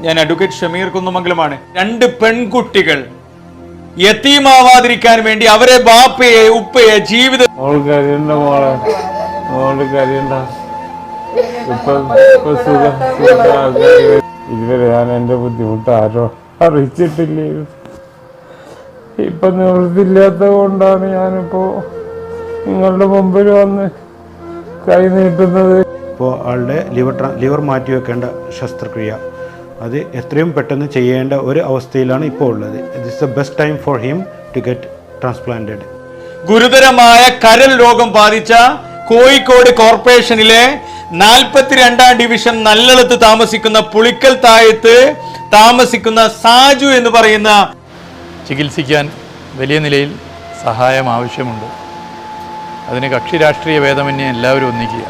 ഞാൻ അഡ്വക്കേറ്റ് ഷമീർ കുന്നമംഗലമാണ്. 2 പെൺകുട്ടികൾ യതീമാവാതിരിക്കാൻ വേണ്ടി അവരെ ബാപ്പയെ ഉപ്പയെ ജീവിതം ഇതുവരെ ഞാൻ എന്റെ ബുദ്ധിമുട്ട് ആരോ അറിയിച്ചിട്ടില്ലേ. ഇപ്പൊ നിവൃത്തിയില്ലാത്തത് കൊണ്ടാണ് ഞാനിപ്പോ നിങ്ങളുടെ മുമ്പിൽ വന്ന് കൈ നീട്ടുന്നത്. ഇപ്പോൾ ആളുടെ ലിവർ മാറ്റിവെക്കേണ്ട ശസ്ത്രക്രിയ അത് എത്രയും പെട്ടെന്ന് ചെയ്യേണ്ട ഒരു അവസ്ഥയിലാണ് ഇപ്പോൾ ഉള്ളത്. This is the best time for him to get transplanted. ഗുരുതരമായ കരൾ രോഗം ബാധിച്ച കോഴിക്കോട് കോർപ്പറേഷനിലെ 42-ാം ഡിവിഷൻ നല്ലളത്ത് താമസിക്കുന്ന പുളിക്കൽ താഴത്ത് താമസിക്കുന്ന സാജു എന്ന് പറയുന്ന ചികിത്സിക്കാൻ വലിയ നിലയിൽ സഹായം ആവശ്യമുണ്ട്. അതിന് കക്ഷി രാഷ്ട്രീയ ഭേദമന്യേ എല്ലാവരും ഒന്നിക്കുക.